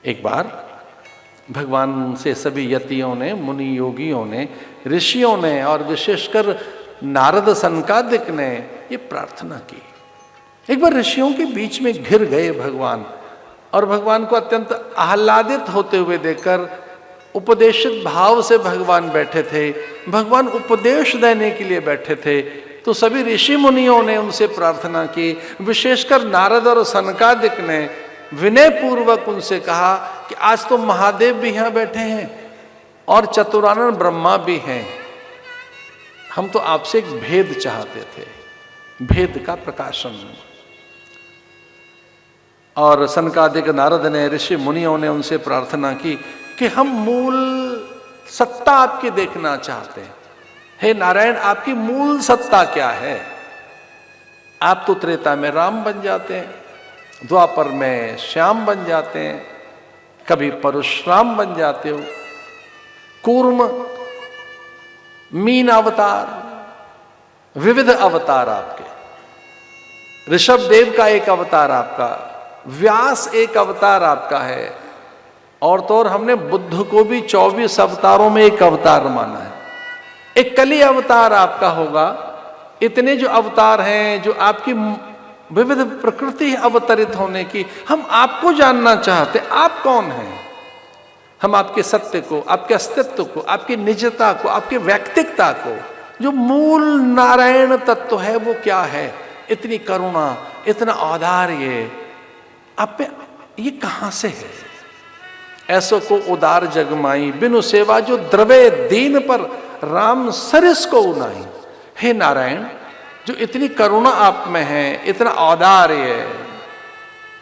एक बार भगवान से सभी यतियों ने, मुनि योगियों ने, ऋषियों ने और विशेषकर नारद सनकादिक ने ये प्रार्थना की। एक बार ऋषियों के बीच में घिर गए भगवान, और भगवान को अत्यंत आह्लादित होते हुए देखकर उपदेशित भाव से भगवान बैठे थे। भगवान उपदेश देने के लिए बैठे थे। तो सभी ऋषि मुनियों ने उनसे प्रार्थना की, विशेषकर नारद और सनकादिक ने विनय पूर्वक उनसे कहा कि आज तो महादेव भी यहां बैठे हैं और चतुरानन ब्रह्मा भी हैं, हम तो आपसे एक भेद चाहते थे, भेद का प्रकाशन। और सनकादिक, नारद ने, ऋषि मुनियों ने उनसे प्रार्थना की कि हम मूल सत्ता आपकी देखना चाहते हैं। हे नारायण, आपकी मूल सत्ता क्या है? आप तो त्रेता में राम बन जाते हैं, द्वापर में श्याम बन जाते हैं, कभी परशुराम बन जाते हो, कूर्म, मीन अवतार, विविध अवतार आपके। ऋषभ देव का एक अवतार आपका, व्यास एक अवतार आपका है, और तो और हमने बुद्ध को भी 24 अवतारों में एक अवतार माना है। एक कली अवतार आपका होगा। इतने जो अवतार हैं, जो आपकी विविध प्रकृति अवतरित होने की, हम आपको जानना चाहते। आप कौन हैं? हम आपके सत्य को, आपके अस्तित्व को, आपकी निजता को, आपकी व्यक्तिकता को, जो मूल नारायण तत्व है वो क्या है? इतनी करुणा, इतना औदार्य आप में ये कहां से है? ऐसो को उदार जगमाई, बिनु सेवा जो द्रवे दीन पर राम सरिस को उनाई। हे नारायण, जो इतनी करुणा आप में है, इतना औदार्य,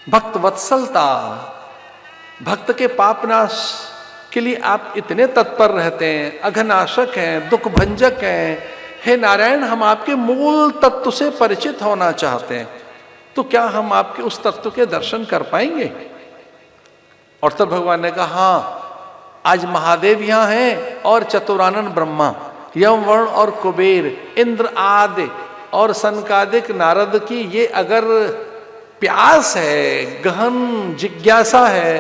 भक्त वत्सलता, भक्त के पापनाश के लिए आप इतने तत्पर रहते हैं, अघनाशक हैं, दुख भंजक हैं। हे नारायण, हम आपके मूल तत्व से परिचित होना चाहते हैं, तो क्या हम आपके उस तत्व के दर्शन कर पाएंगे? और तब भगवान ने कहा, हाँ, आज महादेव यहां हैं और चतुरानन ब्रह्मा, यम वर्ण और कुबेर, इंद्र आदि और सनकादिक, नारद की ये अगर प्यास है, गहन जिज्ञासा है,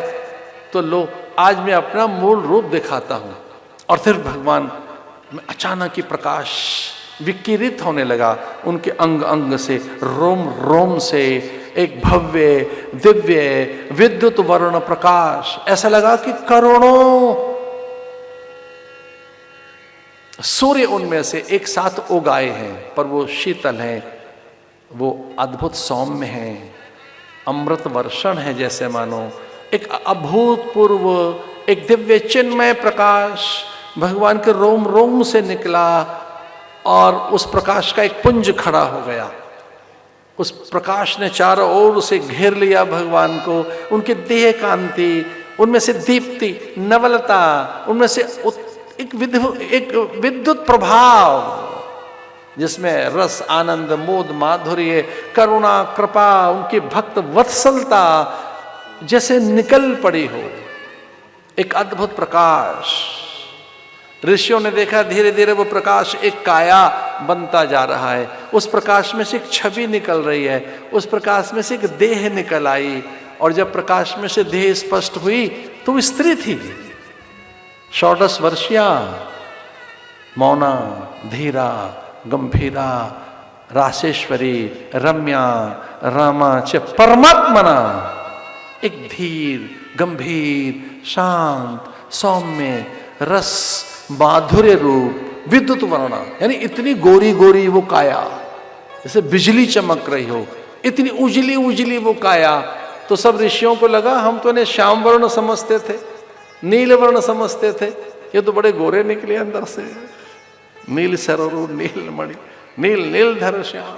तो लो आज मैं अपना मूल रूप दिखाता हूं। और फिर भगवान में अचानक ही प्रकाश विकिरित होने लगा। उनके अंग अंग से, रोम रोम से एक भव्य दिव्य विद्युत वर्ण प्रकाश, ऐसा लगा कि करोड़ों सूर्य उनमें से एक साथ उगाए हैं, पर वो शीतल हैं, वो अद्भुत सौम्य हैं, अमृत वर्षण है, जैसे मानो एक अभूतपूर्व, एक दिव्य चिन्मय प्रकाश भगवान के रोम रोम से निकला, और उस प्रकाश का एक पुंज खड़ा हो गया। उस प्रकाश ने चारों ओर से घेर लिया भगवान को। उनकी देह कांति, उनमें से दीप्ति, नवलता, उनमें से एक विद्युत प्रभाव, जिसमें रस, आनंद, मोद, माधुर्य, करुणा, कृपा, उनकी भक्त वत्सलता जैसे निकल पड़ी हो। एक अद्भुत प्रकाश। ऋषियों ने देखा धीरे धीरे वो प्रकाश एक काया बनता जा रहा है। उस प्रकाश में से एक छवि निकल रही है, उस प्रकाश में से एक देह निकल आई, और जब प्रकाश में से देह स्पष्ट हुई तो वो स्त्री थी, 16 वर्षीय, मौना, धीरा, गंभीरा, रासेश्वरी, रम्या, रामा च परमात्मना। एक धीर, गंभीर, शांत, सौम्य, रस, माधुर्य रूप, विद्युत वर्णा, यानी इतनी गोरी गोरी वो काया, जैसे बिजली चमक रही हो, इतनी उजली उजली वो काया। तो सब ऋषियों को लगा, हम तो इन्हें श्याम वर्ण समझते थे, नील वर्ण समझते थे, ये तो बड़े गोरे निकले अंदर से। नील सरोरु नील मणि, नील नीलधर श्याम,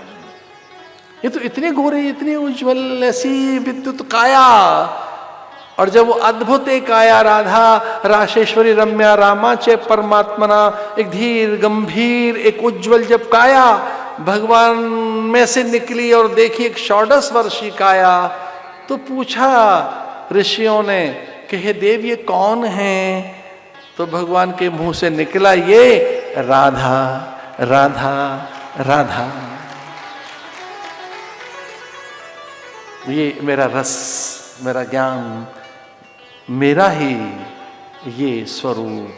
ये तो इतने गोरे, इतनी उज्जवल, ऐसी विद्युत काया। और जब वो अद्भुत एक काया, राधा, राशेश्वरी, रम्या, रामा चे परमात्मना, एक धीर, गंभीर, एक उज्जवल जब काया भगवान में से निकली और देखी एक 16 वर्षीय काया, तो पूछा ऋषियों ने कि हे देव, ये कौन है? तो भगवान के मुंह से निकला, ये राधा, राधा, राधा, ये मेरा रस, मेरा ज्ञान, मेरा ही ये स्वरूप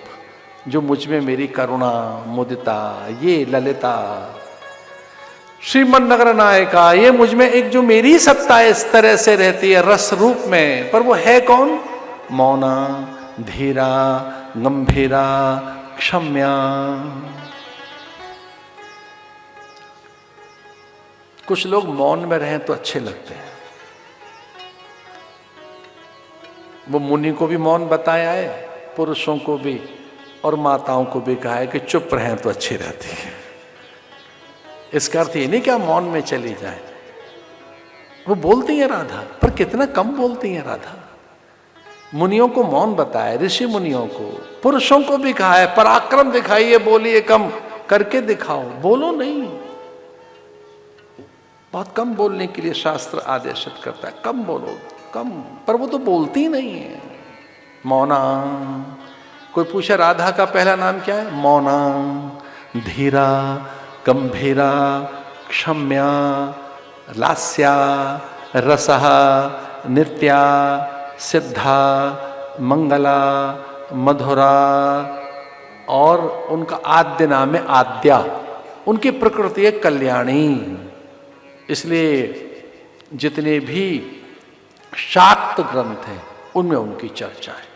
जो मुझ में मेरी करुणा, मुदिता, ये ललिता, श्रीमन नगर नायका, ये मुझ में एक जो मेरी सत्ता इस तरह से रहती है रस रूप में, पर वो है कौन? मौना, धीरा, गंभीरा, क्षम्या। कुछ लोग मौन में रहें तो अच्छे लगते हैं। वो मुनि को भी मौन बताया है, पुरुषों को भी और माताओं को भी कहा है कि चुप रहें तो अच्छी रहती है। इसका अर्थ ये नहीं कि आप मौन में चली जाए। वो बोलती है राधा, पर कितना कम बोलती है राधा। मुनियों को मौन बताया, ऋषि मुनियों को, पुरुषों को भी कहा है पराक्रम दिखाइए, बोलिए कम, करके दिखाओ, बोलो नहीं। बहुत कम बोलने के लिए शास्त्र आदेशित करता है, कम बोलो, कम, पर वो तो बोलती नहीं है। मौना। कोई पूछे राधा का पहला नाम क्या है? मौना, धीरा, गंभीरा, क्षम्या, लास्या, रसः, नित्या, सिद्धा, मंगला, मधुरा, और उनका आद्य नाम है आद्या। उनकी प्रकृति है कल्याणी। इसलिए जितने भी शाक्त ग्रंथ हैं उनमें उनकी चर्चा है।